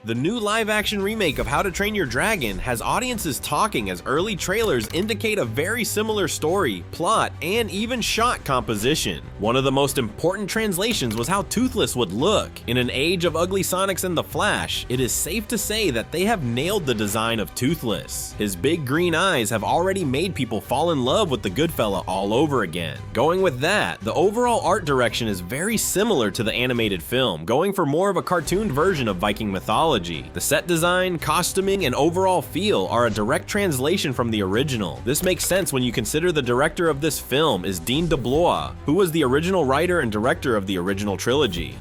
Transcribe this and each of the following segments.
The new live-action remake of How to Train Your Dragon has audiences talking as early trailers indicate a very similar story, plot, and even shot composition. One of the most important translations was how Toothless would look. In an age of ugly Sonics and the Flash, it is safe to say that they have nailed the design of Toothless. His big green eyes have already made people fall in love with the good fella all over again. Going with that, the overall art direction is very similar to the animated film, going for more of a cartooned version of Viking mythology. The set design, costuming, and overall feel are a direct translation from the original. This makes sense when you consider the director of this film is Dean DeBlois, who was the original writer and director of the original trilogy.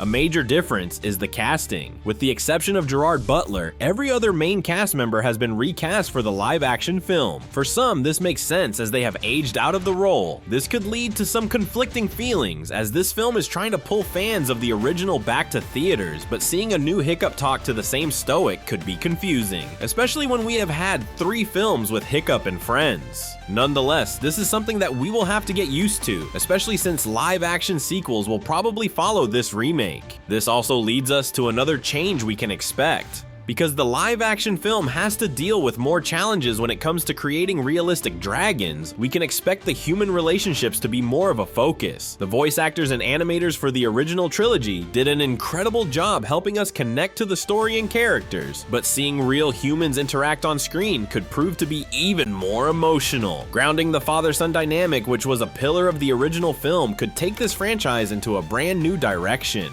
A major difference is the casting. With the exception of Gerard Butler, every other main cast member has been recast for the live-action film. For some, this makes sense as they have aged out of the role. This could lead to some conflicting feelings, as this film is trying to pull fans of the original back to theaters, but seeing a new Hiccup talk to the same Stoick could be confusing, especially when we have had 3 films with Hiccup and friends. Nonetheless, this is something that we will have to get used to, especially since live-action sequels will probably follow this remake. This also leads us to another change we can expect. Because the live-action film has to deal with more challenges when it comes to creating realistic dragons, we can expect the human relationships to be more of a focus. The voice actors and animators for the original trilogy did an incredible job helping us connect to the story and characters, but seeing real humans interact on screen could prove to be even more emotional. Grounding the father-son dynamic, which was a pillar of the original film, could take this franchise into a brand new direction.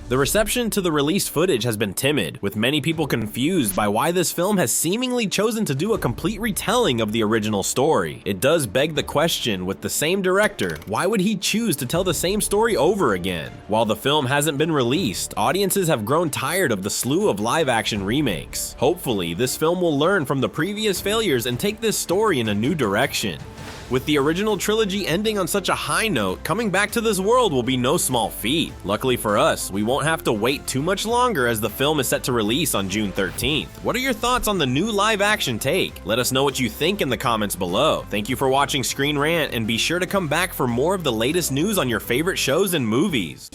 The reception to the released footage has been timid, with many people confused by why this film has seemingly chosen to do a complete retelling of the original story. It does beg the question, with the same director, why would he choose to tell the same story over again? While the film hasn't been released, audiences have grown tired of the slew of live-action remakes. Hopefully, this film will learn from the previous failures and take this story in a new direction. With the original trilogy ending on such a high note, coming back to this world will be no small feat. Luckily for us, we won't have to wait too much longer as the film is set to release on June 13th. What are your thoughts on the new live-action take? Let us know what you think in the comments below. Thank you for watching ScreenRant, and be sure to come back for more of the latest news on your favorite shows and movies.